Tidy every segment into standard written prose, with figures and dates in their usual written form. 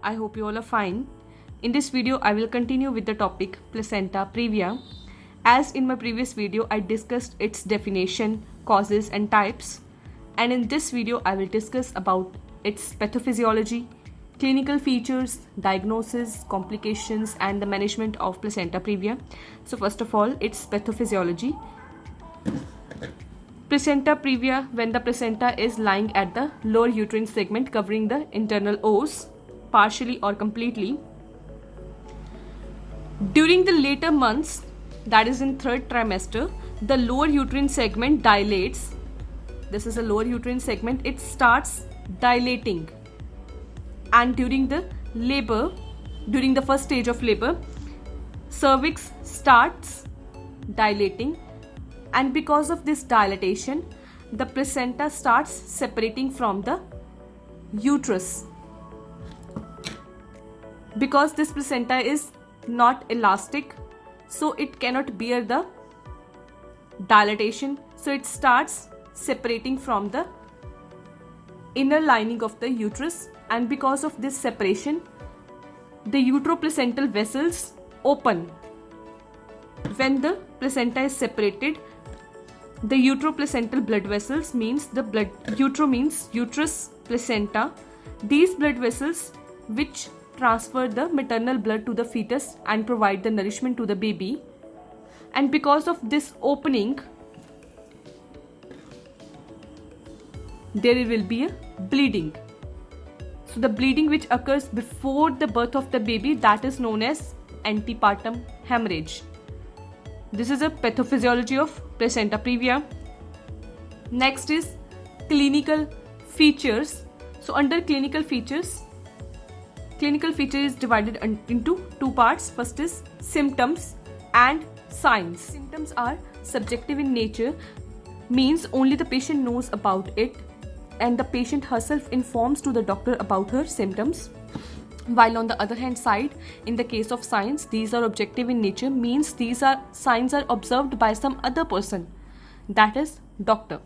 I hope you all are fine. In this video, I will continue with the topic placenta previa. As in my previous video, I discussed its definition, causes and types. And in this video, I will discuss about its pathophysiology, clinical features, diagnosis, complications and the management of placenta previa. So first of all, its pathophysiology. Placenta previa, when the placenta is lying at the lower uterine segment covering the internal os, partially or completely. During the later months, that is in third trimester, the lower uterine segment dilates. This is a lower uterine segment. It starts dilating. And during the labor, during the first stage of labor, cervix starts dilating. And because of this dilatation, the placenta starts separating from the uterus. Because this placenta is not elastic, so it cannot bear the dilatation. So it starts separating from the inner lining of the uterus. And because of this separation, the uteroplacental vessels open. When the placenta is separated, the uteroplacental blood vessels means utero means uterus, placenta. These blood vessels which transfer the maternal blood to the fetus and provide the nourishment to the baby. And because of this opening, there will be a bleeding. So the bleeding which occurs before the birth of the baby, that is known as antepartum hemorrhage. This is a pathophysiology of placenta previa. Next is clinical features. So under clinical features is divided into two parts. First is symptoms and signs. Symptoms are subjective in nature, means only the patient knows about it and the patient herself informs to the doctor about her symptoms. While on the other hand side, in the case of signs, these are objective in nature, means these are signs are observed by some other person, that is doctor.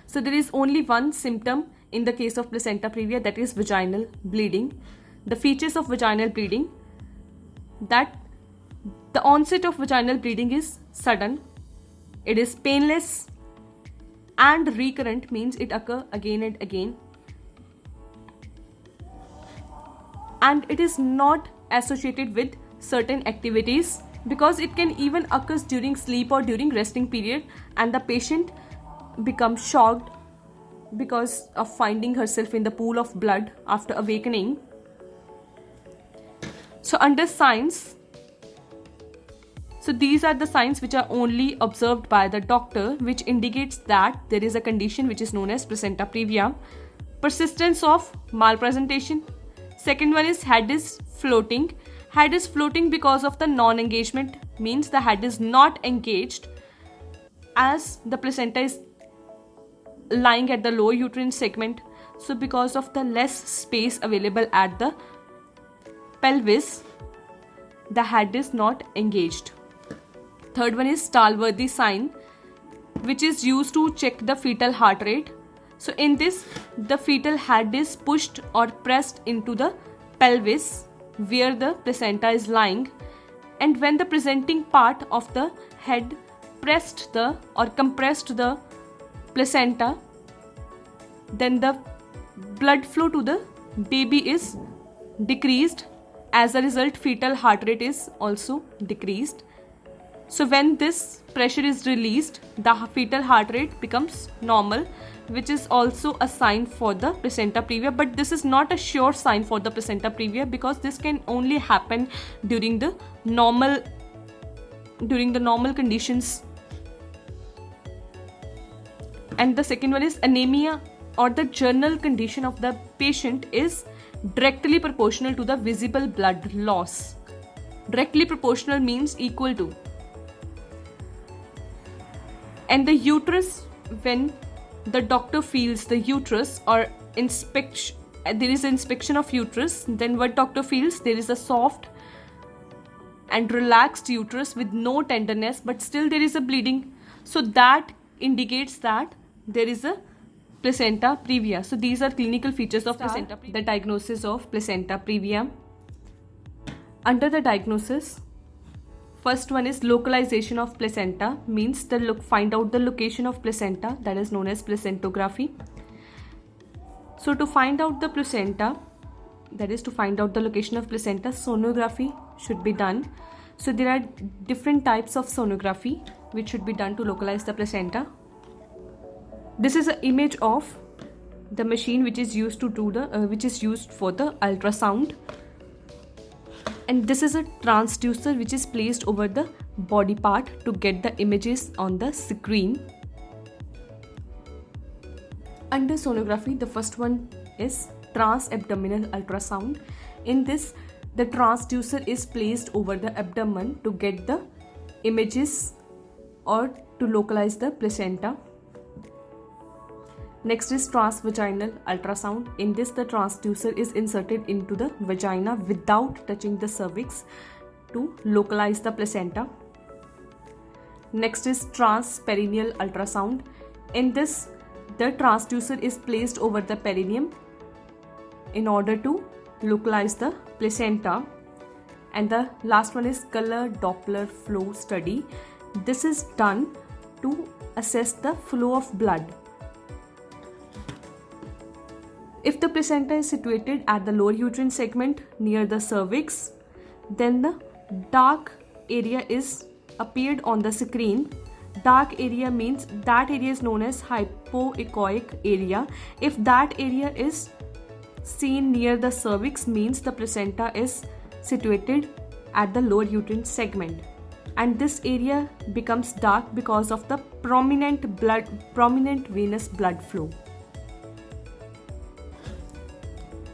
So there is only one symptom in the case of placenta previa, that is vaginal bleeding. The features of vaginal bleeding, that the onset of vaginal bleeding is sudden, it is painless and recurrent, means it occurs again and again. And it is not associated with certain activities, because it can even occur during sleep or during resting period, and the patient becomes shocked because of finding herself in the pool of blood after awakening. So under signs, so these are the signs which are only observed by the doctor, which indicates that there is a condition which is known as placenta previa. Persistence of malpresentation. Second one is head is floating. Head is floating because of the non-engagement, means the head is not engaged as the placenta is lying at the lower uterine segment. So because of the less space available at the pelvis, the head is not engaged. Third one is Stallworthy sign, which is used to check the fetal heart rate. So in this, the fetal head is pushed or pressed into the pelvis where the placenta is lying, and when the presenting part of the head pressed the or compressed the placenta, then the blood flow to the baby is decreased. As a result, fetal heart rate is also decreased. So when this pressure is released, the fetal heart rate becomes normal, which is also a sign for the placenta previa. But this is not a sure sign for the placenta previa, because this can only happen during the normal conditions. And the second one is anemia, or the general condition of the patient is directly proportional to the visible blood loss. Directly proportional means equal to. And the uterus, when the doctor feels the uterus or there is inspection of uterus, then what doctor feels, there is a soft and relaxed uterus with no tenderness, but still there is a bleeding. So that indicates that there is a placenta previa. So these are clinical features of placenta previa. The diagnosis of placenta previa. Under the diagnosis, first one is localization of placenta, means find out the location of placenta, that is known as placentography. So to find out the placenta, that is to find out the location of placenta, sonography should be done. So there are different types of sonography which should be done to localize the placenta. This is an image of the machine which is used to do the which is used for the ultrasound, and this is a transducer which is placed over the body part to get the images on the screen. Under sonography, the first one is transabdominal ultrasound. In this, the transducer is placed over the abdomen to get the images or to localize the placenta. Next is transvaginal ultrasound. In this, the transducer is inserted into the vagina without touching the cervix to localize the placenta. Next is transperineal ultrasound. In this, the transducer is placed over the perineum in order to localize the placenta. And the last one is color Doppler flow study. This is done to assess the flow of blood. If the placenta is situated at the lower uterine segment near the cervix, then the dark area is appeared on the screen. Dark area means that area is known as hypoechoic area. If that area is seen near the cervix, means the placenta is situated at the lower uterine segment, and this area becomes dark because of the prominent venous blood flow.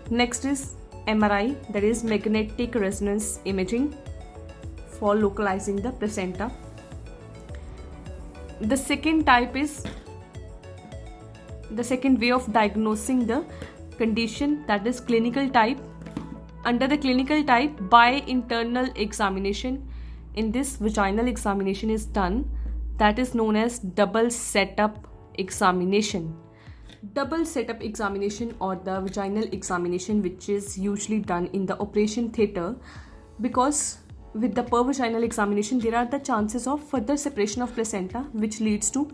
Next is MRI, that is magnetic resonance imaging, for localizing the placenta. The second way of diagnosing the condition, that is clinical type. Under the clinical type, by internal examination, in this vaginal examination is done, that is known as double setup examination. Double setup examination or the vaginal examination, which is usually done in the operation theatre, because with the pervaginal examination there are the chances of further separation of placenta, which leads to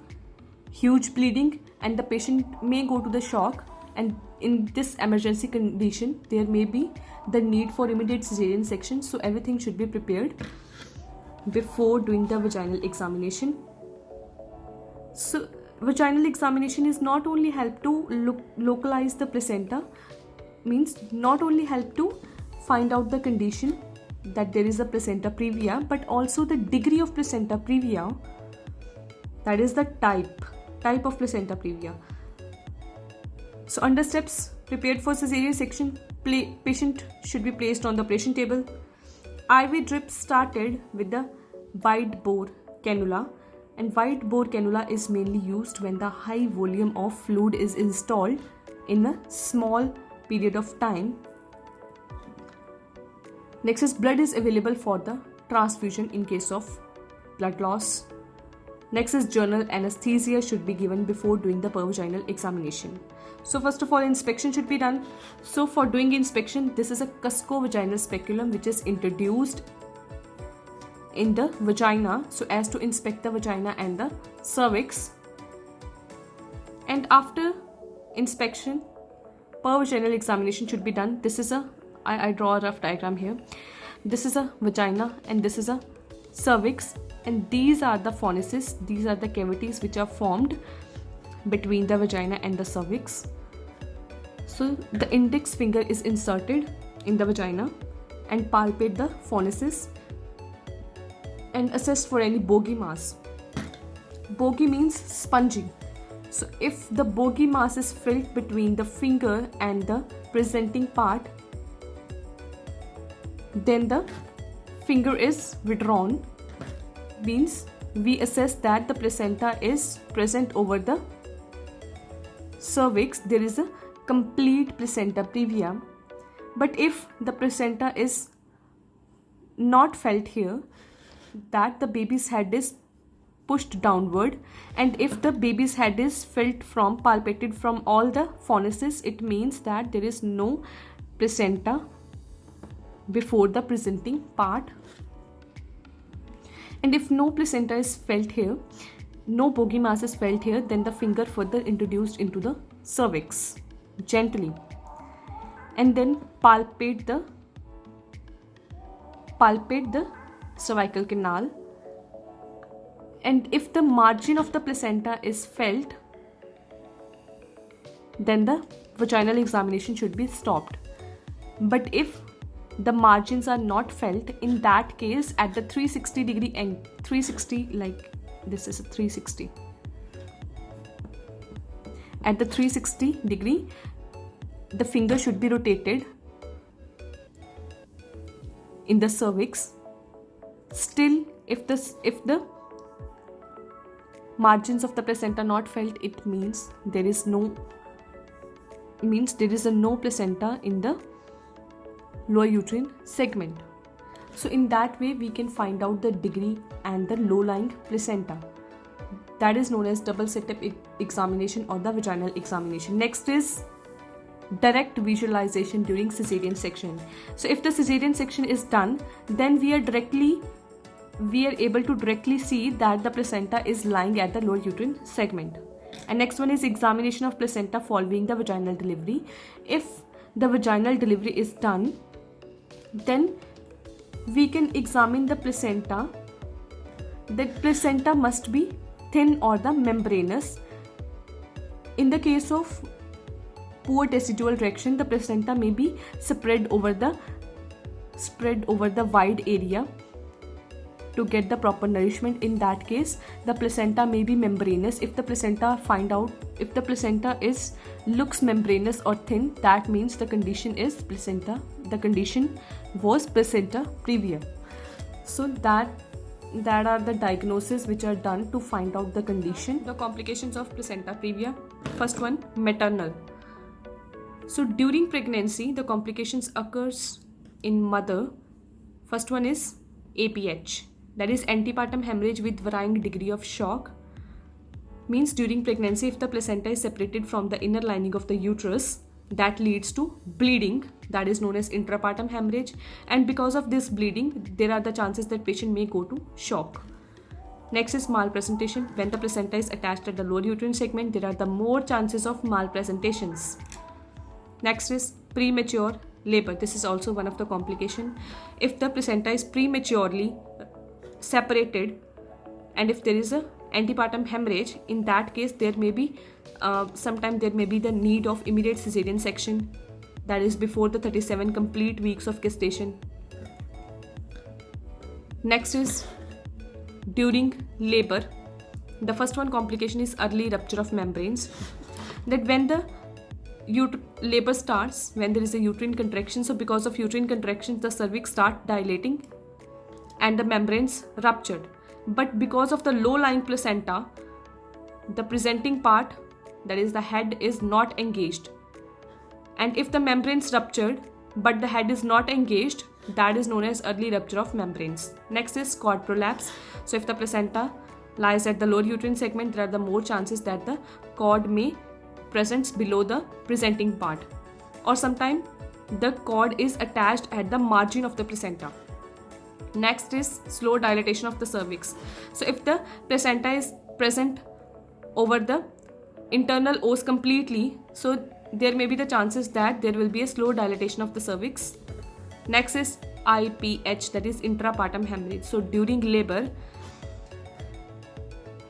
huge bleeding and the patient may go to the shock, and in this emergency condition there may be the need for immediate cesarean section. So everything should be prepared before doing the vaginal examination. So vaginal examination is not only help to localize the placenta, means not only help to find out the condition that there is a placenta previa, but also the degree of placenta previa, that is the type of placenta previa. So under steps, prepared for cesarean section, patient should be placed on the operation table. IV drip started with the wide bore cannula, and wide bore cannula is mainly used when the high volume of fluid is installed in a small period of time. Next is blood is available for the transfusion in case of blood loss. Next is general anesthesia should be given before doing the pervaginal examination. So first of all, inspection should be done. So for doing inspection, this is a cuscovaginal speculum which is introduced in the vagina so as to inspect the vagina and the cervix. And after inspection, pervaginal examination should be done. This is I draw a rough diagram here. This is a vagina and this is a cervix, and these are the fornices, these are the cavities which are formed between the vagina and the cervix. So the index finger is inserted in the vagina and palpate the fornices and assess for any bogey mass. Bogey means spongy. So if the bogey mass is filled between the finger and the presenting part, then the finger is withdrawn, means we assess that the placenta is present over the cervix, there is a complete placenta previa. But if the placenta is not felt here, that the baby's head is pushed downward, and if the baby's head is felt from, palpated from all the phonesis, it means that there is no placenta before the presenting part. And if no placenta is felt here, no bogey mass is felt here, then the finger further introduced into the cervix gently, and then palpate the cervical canal. And if the margin of the placenta is felt, then the vaginal examination should be stopped. But if the margins are not felt, in that case, at the 360 degree angle, 360, like this is a 360, at the 360 degree, the finger should be rotated in the cervix. Still, if the margins of the placenta not felt, it means there is no placenta in the lower uterine segment. So in that way we can find out the degree and the low-lying placenta. That is known as double setup examination or the vaginal examination. Next is direct visualization during cesarean section. So if the cesarean section is done, then we are able to directly see that the placenta is lying at the lower uterine segment. And next one is examination of placenta following the vaginal delivery. If the vaginal delivery is done, then we can examine the placenta. The placenta must be thin or the membranous. In the case of poor testicular erection, the placenta may be spread over the wide area to get the proper nourishment. In that case, the placenta may be membranous. If the placenta looks membranous or thin, that means the condition is placenta. The condition was placenta previa. So that are the diagnoses which are done to find out the condition. The complications of placenta previa. First one, maternal. So during pregnancy, the complications occurs in mother. First one is APH. That is antepartum hemorrhage with varying degree of shock. Means during pregnancy, if the placenta is separated from the inner lining of the uterus, that leads to bleeding. That is known as intrapartum hemorrhage. And because of this bleeding, there are the chances that patient may go to shock. Next is malpresentation. When the placenta is attached at the lower uterine segment, there are the more chances of malpresentations. Next is premature labor. This is also one of the complications. If the placenta is prematurely separated, and if there is a antepartum hemorrhage, in that case there may be sometimes there may be the need of immediate cesarean section, that is before the 37 complete weeks of gestation. Next is during labor. The first one complication is early rupture of membranes. That when the labor starts, when there is a uterine contraction, so because of uterine contractions the cervix start dilating and the membranes ruptured. But because of the low-lying placenta, the presenting part, that is the head, is not engaged. And if the membranes ruptured but the head is not engaged, that is known as early rupture of membranes. Next is cord prolapse. So if the placenta lies at the lower uterine segment, there are the more chances that the cord may presents below the presenting part, or sometimes the cord is attached at the margin of the placenta. Next is slow dilatation of the cervix. So if the placenta is present over the internal os completely, so there may be the chances that there will be a slow dilatation of the cervix. Next is IPH, that is intrapartum hemorrhage. So during labor,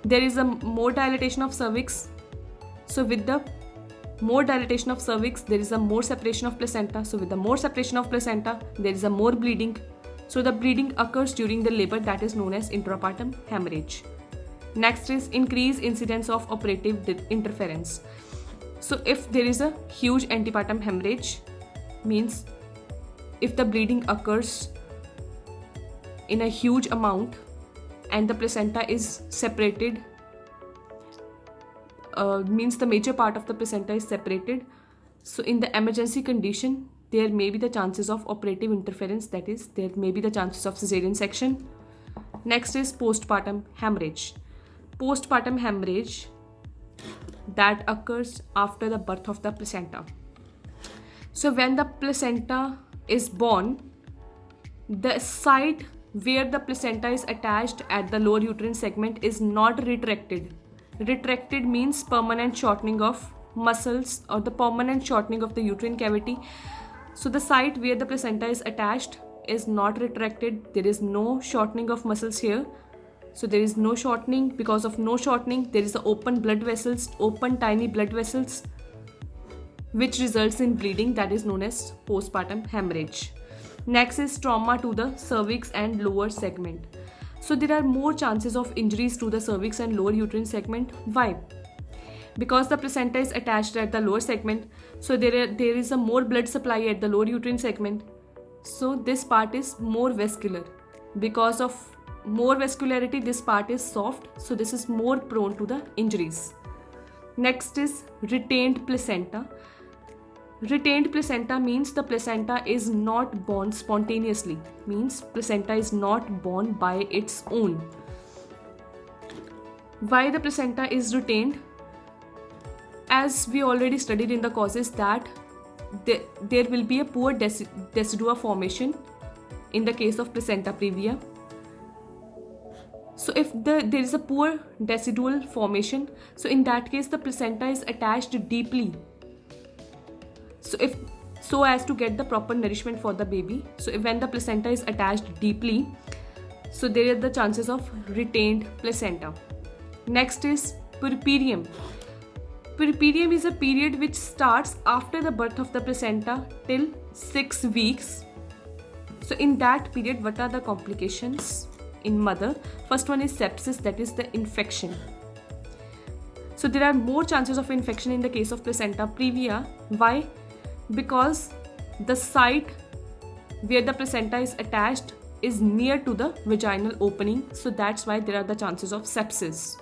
there is a more dilatation of cervix. So with the more dilatation of cervix, there is a more separation of placenta. So with the more separation of placenta, there is a more bleeding. So the bleeding occurs during the labor, that is known as intrapartum hemorrhage. Next is increased incidence of operative interference. So if there is a huge antepartum hemorrhage, means if the bleeding occurs in a huge amount and the placenta is separated, means the major part of the placenta is separated. So in the emergency condition, there may be the chances of operative interference, that is there may be the chances of cesarean section. Next is postpartum hemorrhage. postpartum hemorrhage that occurs after the birth of the placenta. So when the placenta is born, the site where the placenta is attached at the lower uterine segment is not retracted. Retracted means permanent shortening of muscles or the permanent shortening of the uterine cavity. So the site where the placenta is attached is not retracted. There is no shortening of muscles here. So there is no shortening. Because of no shortening, there is the open blood vessels, open tiny blood vessels, which results in bleeding, that is known as postpartum hemorrhage. Next is trauma to the cervix and lower segment. So there are more chances of injuries to the cervix and lower uterine segment. Why? Because the placenta is attached at the lower segment, so there is a more blood supply at the lower uterine segment. So this part is more vascular. Because of more vascularity, this part is soft, so this is more prone to the injuries. Next is retained placenta. Retained placenta means the placenta is not born spontaneously, means placenta is not born by its own. Why the placenta is retained? As we already studied in the causes that there will be a poor decidua formation in the case of placenta previa. So if there is a poor decidual formation, so in that case the placenta is attached deeply. So as to get the proper nourishment for the baby. So when the placenta is attached deeply, so there are the chances of retained placenta. Next is puerperium. Puerperium is a period which starts after the birth of the placenta till 6 weeks. So in that period, what are the complications in mother? First one is sepsis, that is the infection. So there are more chances of infection in the case of placenta previa. Why? Because the site where the placenta is attached is near to the vaginal opening, so that's why there are the chances of sepsis.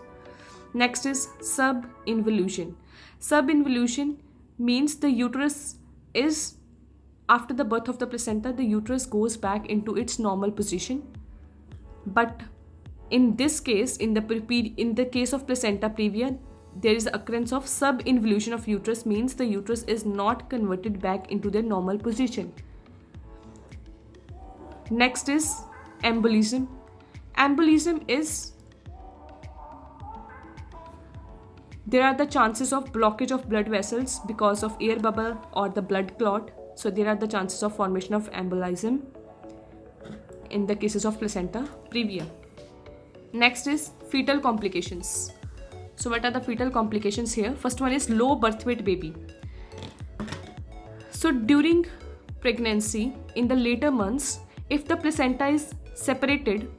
Next is subinvolution. Subinvolution means the uterus is, after the birth of the placenta, the uterus goes back into its normal position. But in this case, in the case of placenta previa, there is occurrence of subinvolution of uterus, means the uterus is not converted back into their normal position. Next is embolism. Embolism is, there are the chances of blockage of blood vessels because of air bubble or the blood clot. So there are the chances of formation of embolism in the cases of placenta previa. Next is fetal complications. So what are the fetal complications here? First one is low birth weight baby. So during pregnancy, in the later months, if the placenta is separated,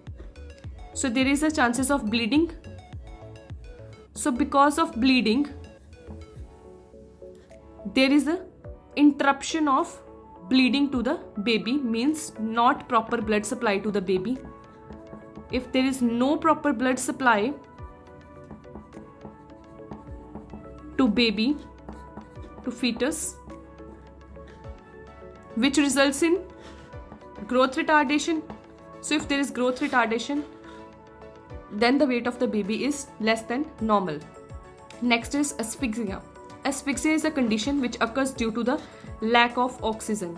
so there is a chances of bleeding. So because of bleeding, there is a interruption of bleeding to the baby, means not proper blood supply to the baby. If there is no proper blood supply to baby, to fetus, which results in growth retardation. So if there is growth retardation, then the weight of the baby is less than normal. Next is asphyxia. Asphyxia is a condition which occurs due to the lack of oxygen.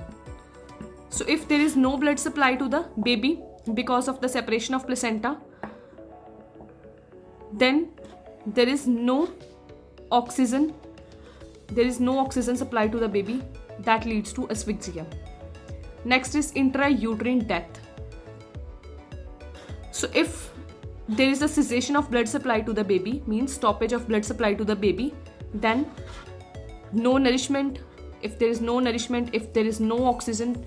So if there is no blood supply to the baby because of the separation of placenta, then there is no oxygen supply to the baby, that leads to asphyxia. Next is intrauterine death. So if there is a cessation of blood supply to the baby, means stoppage of blood supply to the baby, then no nourishment. If there is no nourishment, if there is no oxygen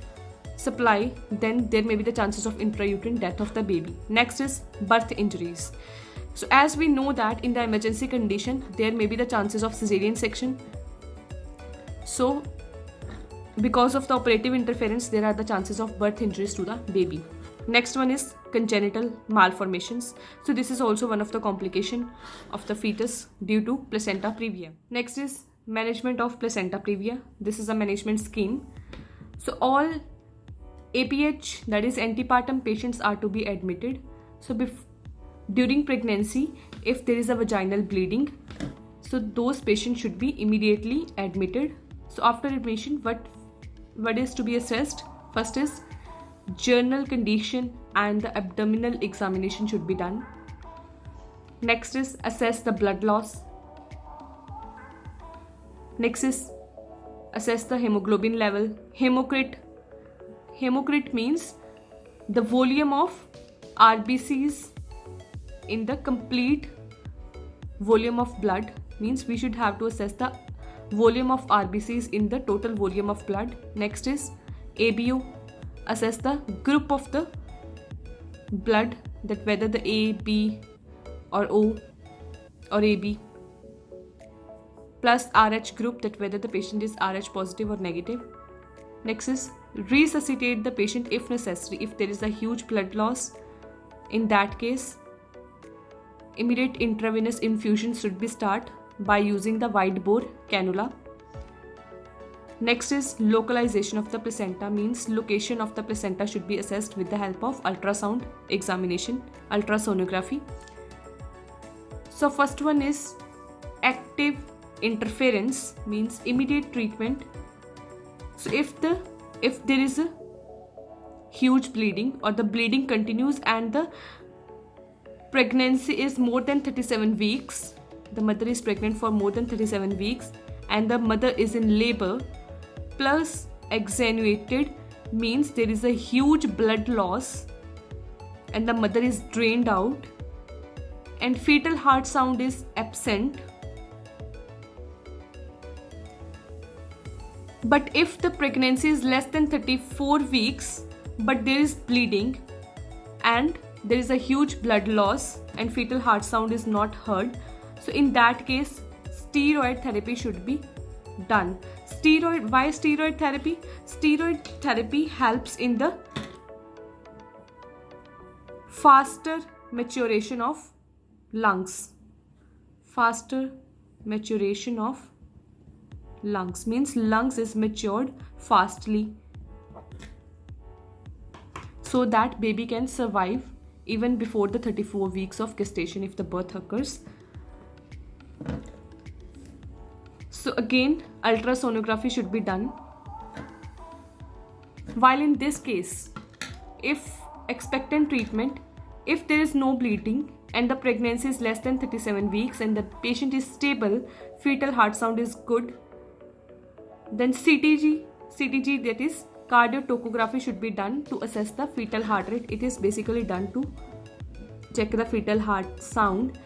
supply, then there may be the chances of intrauterine death of the baby. Next is birth injuries. So as we know that in the emergency condition, there may be the chances of cesarean section. So because of the operative interference, there are the chances of birth injuries to the baby. Next one is congenital malformations. So this is also one of the complications of the fetus due to placenta previa. Next is management of placenta previa. This is a management scheme. So all APH, that is antepartum patients, are to be admitted. So During pregnancy, if there is a vaginal bleeding, so those patients should be immediately admitted. So after admission, what is to be assessed? First is general condition and the abdominal examination should be done. Next is assess the blood loss. Next is assess the hemoglobin level. Hematocrit means the volume of RBCs in the complete volume of blood, means we should have to assess the volume of RBCs in the total volume of blood. Next is ABO, assess the group of the blood, that whether the A, B or O or AB, plus RH group, that whether the patient is RH positive or negative. Next is resuscitate the patient if necessary. If there is a huge blood loss, in that case immediate intravenous infusion should be start by using the wide bore cannula. Next is localization of the placenta, means location of the placenta should be assessed with the help of ultrasound examination, ultrasonography. So first one is active interference, means immediate treatment. So if there is a huge bleeding or the bleeding continues and the pregnancy is more than 37 weeks, the mother is pregnant for more than 37 weeks and the mother is in labor plus extenuated, means there is a huge blood loss and the mother is drained out and fetal heart sound is absent. But if the pregnancy is less than 34 weeks but there is bleeding and there is a huge blood loss and fetal heart sound is not heard, so in that case steroid therapy should be done. Why steroid therapy? Steroid therapy helps in the faster maturation of lungs. Faster maturation of lungs means lungs is matured fastly, so that baby can survive even before the 34 weeks of gestation if the birth occurs. So again ultrasonography should be done. While in this case, if expectant treatment, if there is no bleeding and the pregnancy is less than 37 weeks and the patient is stable, fetal heart sound is good, then CTG, that is cardiotocography, should be done to assess the fetal heart rate. It is basically done to check the fetal heart sound,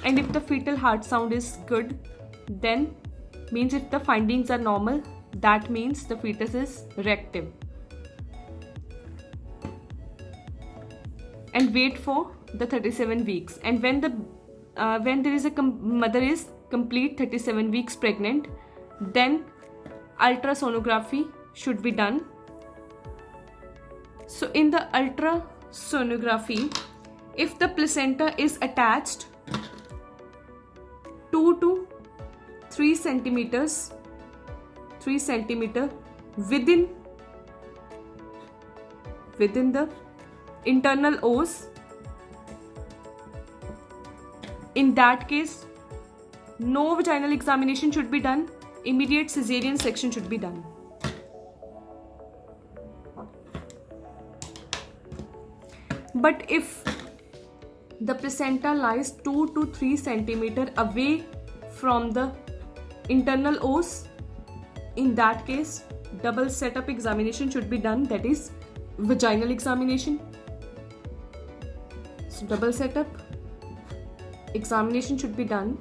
and if the fetal heart sound is good, then means if the findings are normal, that means the fetus is reactive. And wait for the 37 weeks, and when there is a mother is complete 37 weeks pregnant, then ultrasonography should be done. So in the ultrasonography, if the placenta is attached 2 to 3 centimeters within the internal os, in that case no vaginal examination should be done, immediate cesarean section should be done. But if the placenta lies 2 to 3 centimeters away from the internal os, in that case double setup examination should be done, that is vaginal examination. So double setup examination should be done.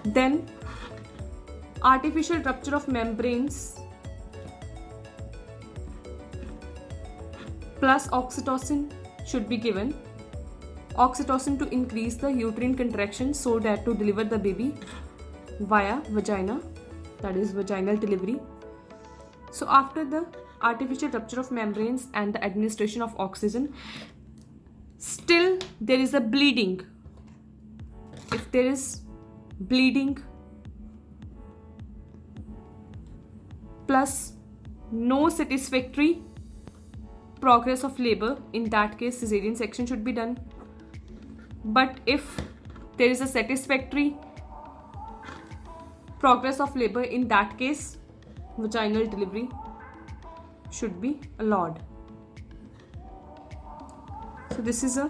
Then artificial rupture of membranes plus oxytocin should be given. Oxytocin to increase the uterine contraction so that to deliver the baby via vagina, that is vaginal delivery. So after the artificial rupture of membranes and the administration of oxygen, still there is a bleeding. If there is bleeding plus no satisfactory progress of labor, in that case cesarean section should be done. But if there is a satisfactory progress of labor, in that case vaginal delivery should be allowed. So this is a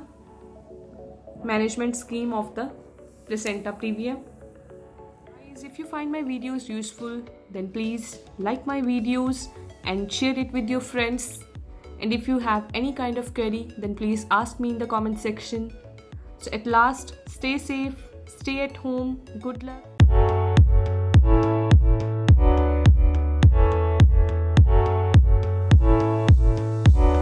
management scheme of the placenta previa. Guys, if you find my videos useful, then please like my videos and share it with your friends. And if you have any kind of query, then please ask me in the comment section. So at last, stay safe, stay at home, good luck.